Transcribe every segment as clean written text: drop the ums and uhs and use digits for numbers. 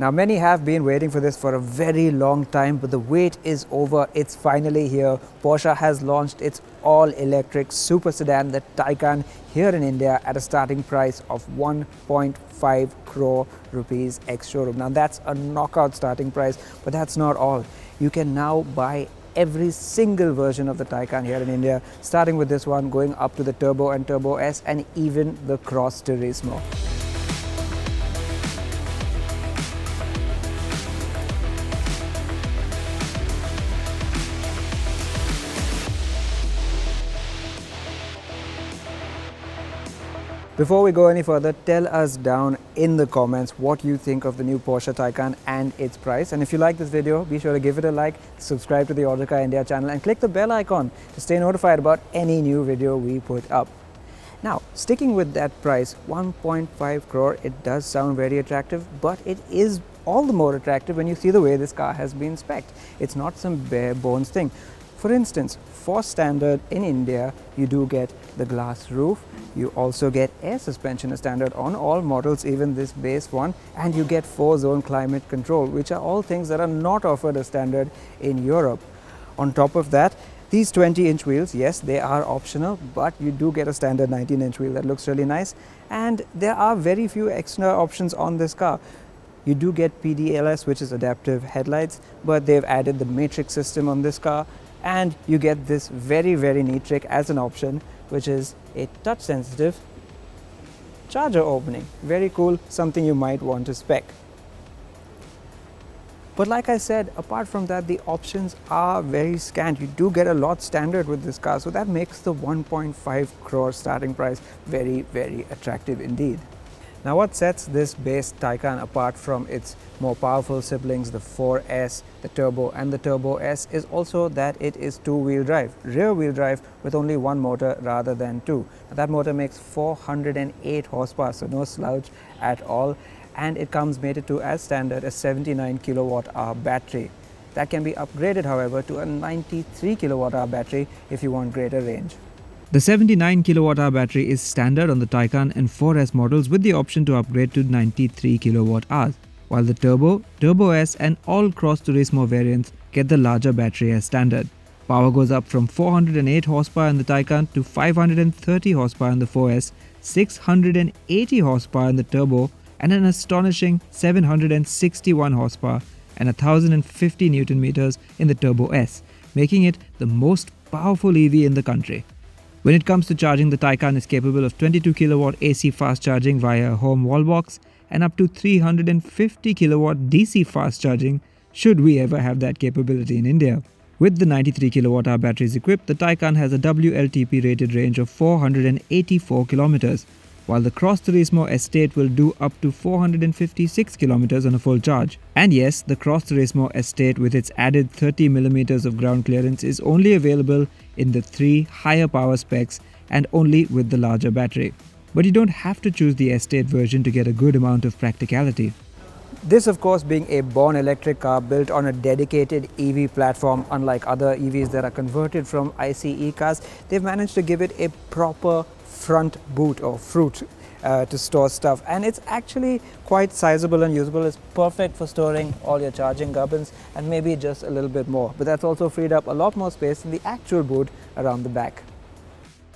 Now, many have been waiting for this for a very long time, but the wait is over. It's finally here. Porsche has launched its all-electric super sedan, the Taycan, here in India at a starting price of 1.5 crore rupees ex-showroom. Now, that's a knockout starting price, but that's not all. You can now buy every single version of the Taycan here in India, starting with this one, going up to the Turbo and Turbo S, and even the Cross Turismo. Before we go any further, tell us down in the comments what you think of the new Porsche Taycan and its price. And if you like this video, be sure to give it a like, subscribe to the Autocar India channel and click the bell icon to stay notified about any new video we put up. Now, sticking with that price, 1.5 crore, it does sound very attractive, but it is all the more attractive when you see the way this car has been spec'd. It's not some bare bones thing. For instance, for standard in India, you do get the glass roof, you also get air suspension as standard on all models, even this base one, and you get 4-zone climate control, which are all things that are not offered as standard in Europe. On top of that, these 20-inch wheels, yes, they are optional, but you do get a standard 19-inch wheel that looks really nice, and there are very few extra options on this car. You do get PDLS, which is adaptive headlights, but they've added the matrix system on this car, and you get this very, very neat trick as an option, which is a touch sensitive charger opening. Very cool, something you might want to spec. But like I said, apart from that, the options are very scant. You do get a lot standard with this car, so that makes the 1.5 crore starting price very, very attractive indeed. Now, what sets this base Taycan apart from its more powerful siblings, the 4S, the Turbo and the Turbo S, is also that it is two-wheel drive, rear-wheel drive with only one motor rather than two. Now, that motor makes 408 horsepower, so no slouch at all, and it comes mated to, as standard, a 79 kilowatt-hour battery. That can be upgraded, however, to a 93 kilowatt-hour battery if you want greater range. The 79 kWh battery is standard on the Taycan and 4S models with the option to upgrade to 93 kWh, while the Turbo, Turbo S and all Cross Turismo variants get the larger battery as standard. Power goes up from 408 horsepower in the Taycan to 530 horsepower in the 4S, 680 horsepower in the Turbo and an astonishing 761 horsepower and 1050 Newton meters in the Turbo S, making it the most powerful EV in the country. When it comes to charging, the Taycan is capable of 22 kW AC fast charging via a home wall box and up to 350 kW DC fast charging should we ever have that capability in India. With the 93 kWh batteries equipped, the Taycan has a WLTP rated range of 484 km, while the Cross Turismo Estate will do up to 456 km on a full charge. And yes, the Cross Turismo Estate with its added 30 mm of ground clearance is only available in the 3 higher power specs and only with the larger battery. But you don't have to choose the Estate version to get a good amount of practicality. This, of course, being a born electric car built on a dedicated EV platform, unlike other EVs that are converted from ICE cars, they've managed to give it a proper front boot or fruit to store stuff, and it's actually quite sizable and usable. It's perfect for storing all your charging gubbins and maybe just a little bit more, but that's also freed up a lot more space in the actual boot around the back.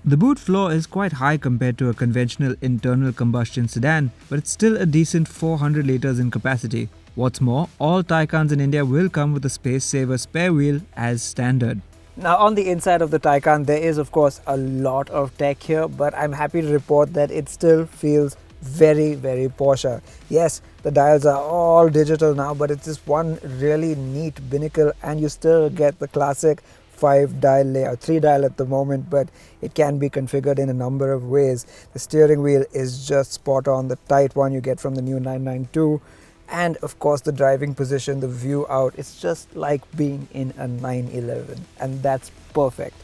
The boot floor is quite high compared to a conventional internal combustion sedan, but it's still a decent 400 litres in capacity. What's more, all Taycans in India will come with a space saver spare wheel as standard. Now, on the inside of the Taycan, there is of course a lot of tech here, but I'm happy to report that it still feels very, very Porsche. Yes, the dials are all digital now, but it's just one really neat binnacle and you still get the classic 5-dial layout, 3-dial at the moment, but it can be configured in a number of ways. The steering wheel is just spot on, the tight one you get from the new 992. And of course the driving position, the view out, it's just like being in a 911, and that's perfect.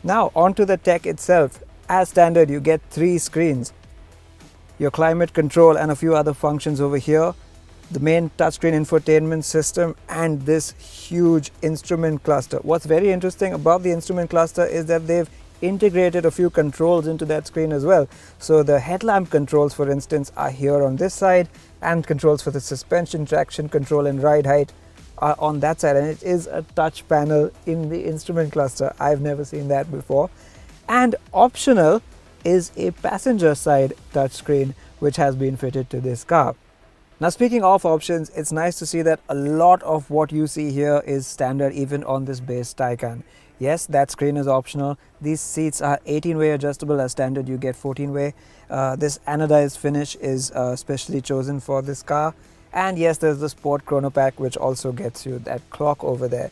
Now onto the tech itself. As standard, you get 3 screens, your climate control and a few other functions over here, the main touchscreen infotainment system and this huge instrument cluster. What's very interesting about the instrument cluster is that they've integrated a few controls into that screen as well. So the headlamp controls, for instance, are here on this side, and controls for the suspension, traction control and ride height are on that side, and it is a touch panel in the instrument cluster. I've never seen that before. And optional is a passenger side touchscreen which has been fitted to this car. Now, speaking of options, it's nice to see that a lot of what you see here is standard even on this base Taycan. Yes, that screen is optional. These seats are 18-way adjustable. As standard you get 14-way. This anodized finish is specially chosen for this car. And yes, there's the Sport Chrono Pack which also gets you that clock over there.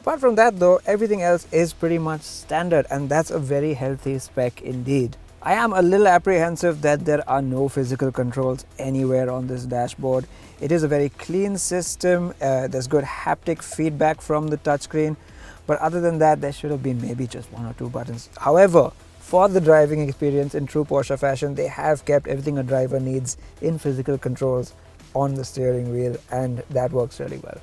Apart from that though, everything else is pretty much standard, and that's a very healthy spec indeed. I am a little apprehensive that there are no physical controls anywhere on this dashboard. It is a very clean system, there's good haptic feedback from the touchscreen, but other than that there should have been maybe just 1 or 2 buttons. However, for the driving experience in true Porsche fashion, they have kept everything a driver needs in physical controls on the steering wheel, and that works really well.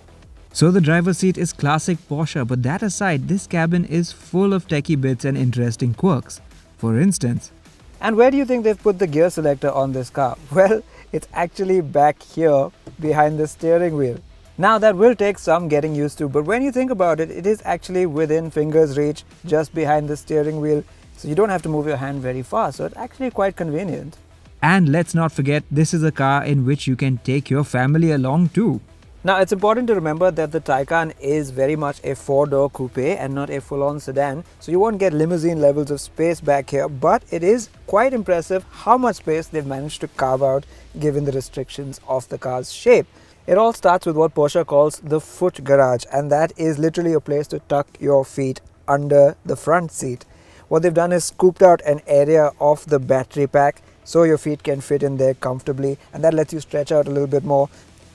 So the driver's seat is classic Porsche, but that aside, this cabin is full of techie bits and interesting quirks. For instance, and where do you think they've put the gear selector on this car? Well, it's actually back here behind the steering wheel. Now that will take some getting used to, but when you think about it, it is actually within finger's reach just behind the steering wheel, so you don't have to move your hand very far, so it's actually quite convenient. And let's not forget, this is a car in which you can take your family along too. Now, it's important to remember that the Taycan is very much a 4-door coupe and not a full-on sedan, so you won't get limousine levels of space back here, but it is quite impressive how much space they've managed to carve out given the restrictions of the car's shape. It all starts with what Porsche calls the foot garage, and that is literally a place to tuck your feet under the front seat. What they've done is scooped out an area of the battery pack so your feet can fit in there comfortably, and that lets you stretch out a little bit more.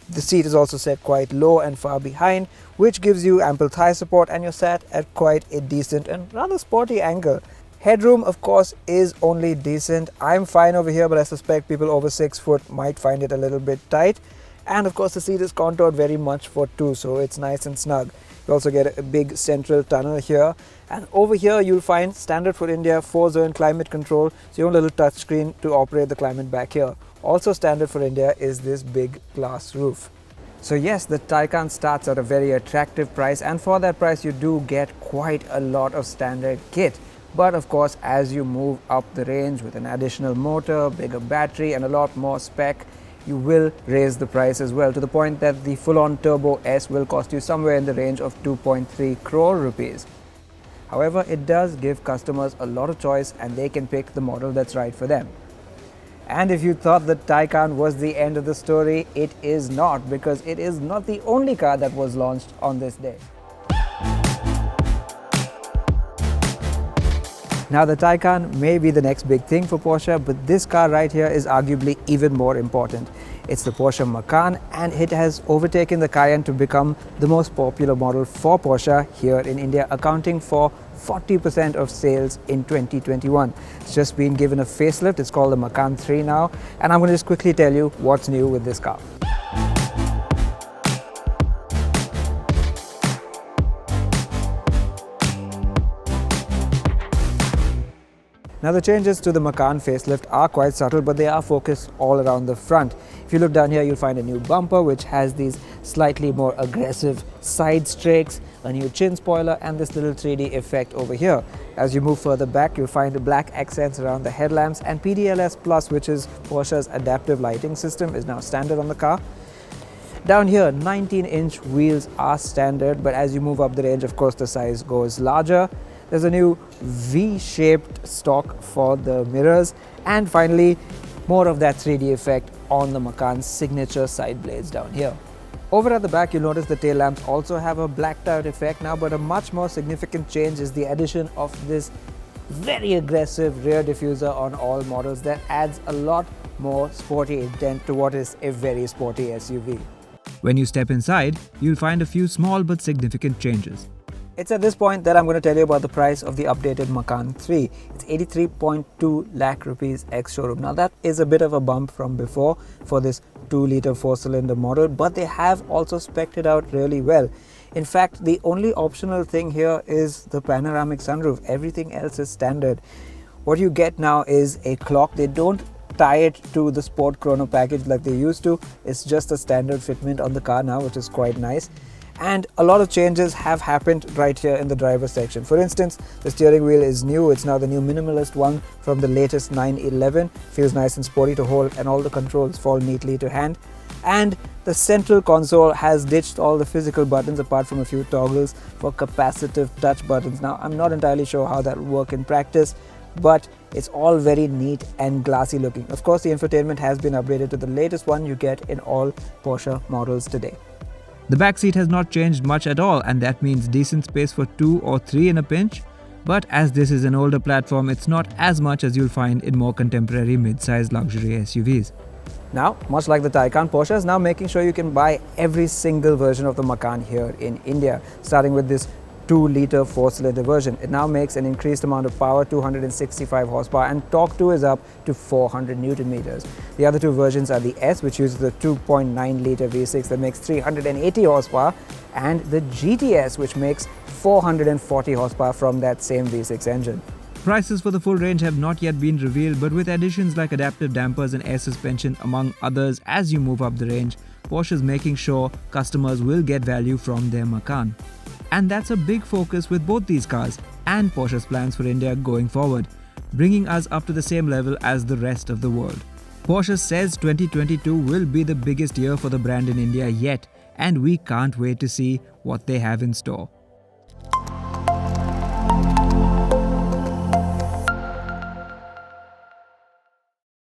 The seat is also set quite low and far behind, which gives you ample thigh support, and you're sat at quite a decent and rather sporty angle. Headroom, of course, is only decent. I'm fine over here, but I suspect people over 6 foot might find it a little bit tight. And of course, the seat is contoured very much for 2, so it's nice and snug. You also get a big central tunnel here. And over here, you'll find standard for India 4-zone climate control, so your own little touch screen to operate the climate back here. Also standard for India is this big glass roof. So yes, the Taycan starts at a very attractive price, and for that price you do get quite a lot of standard kit. But of course, as you move up the range with an additional motor, bigger battery and a lot more spec, you will raise the price as well, to the point that the full-on Turbo S will cost you somewhere in the range of 2.3 crore rupees. However, it does give customers a lot of choice, and they can pick the model that's right for them. And if you thought the Taycan was the end of the story, it is not, because it is not the only car that was launched on this day. Now, the Taycan may be the next big thing for Porsche, but this car right here is arguably even more important. It's the Porsche Macan, and it has overtaken the Cayenne to become the most popular model for Porsche here in India, accounting for 40% of sales in 2021. It's just been given a facelift. It's called the Macan 3 now, and I'm going to just quickly tell you what's new with this car. Now, the changes to the Macan facelift are quite subtle, but they are focused all around the front. If you look down here, you'll find a new bumper which has these slightly more aggressive side strakes, a new chin spoiler, and this little 3D effect over here. As you move further back, you'll find the black accents around the headlamps, and PDLS Plus, which is Porsche's adaptive lighting system, is now standard on the car. Down here, 19-inch wheels are standard, but as you move up the range, of course, the size goes larger. There's a new V-shaped stock for the mirrors, and finally more of that 3D effect on the Macan's signature side blades down here. Over at the back, you'll notice the tail lamps also have a blacked out effect now, but a much more significant change is the addition of this very aggressive rear diffuser on all models that adds a lot more sporty intent to what is a very sporty SUV. When you step inside, you'll find a few small but significant changes. It's at this point that I'm going to tell you about the price of the updated Macan 3. It's 83.2 lakh rupees ex-showroom. Now, that is a bit of a bump from before for this 2-litre 4-cylinder model, but they have also spec'd it out really well. In fact, the only optional thing here is the panoramic sunroof. Everything else is standard. What you get now is a clock. They don't tie it to the Sport Chrono package like they used to. It's just a standard fitment on the car now, which is quite nice. And a lot of changes have happened right here in the driver's section. For instance, the steering wheel is new. It's now the new minimalist one from the latest 911. Feels nice and sporty to hold, and all the controls fall neatly to hand. And the central console has ditched all the physical buttons apart from a few toggles for capacitive touch buttons. Now, I'm not entirely sure how that will work in practice, but it's all very neat and glassy looking. Of course, the infotainment has been upgraded to the latest one you get in all Porsche models today. The back seat has not changed much at all, and that means decent space for 2 or 3 in a pinch. But as this is an older platform, it's not as much as you'll find in more contemporary mid-size luxury SUVs. Now, much like the Taycan, Porsche is now making sure you can buy every single version of the Macan here in India, starting with this 2-litre 4-cylinder version. It now makes an increased amount of power, 265 horsepower, and torque too is up to 400 Newton meters. The other two versions are the S, which uses the 2.9-litre V6 that makes 380 horsepower, and the GTS, which makes 440 horsepower from that same V6 engine. Prices for the full range have not yet been revealed, but with additions like adaptive dampers and air suspension among others as you move up the range, Porsche is making sure customers will get value from their Macan. And that's a big focus with both these cars and Porsche's plans for India going forward, bringing us up to the same level as the rest of the world. Porsche says 2022 will be the biggest year for the brand in India yet, and we can't wait to see what they have in store.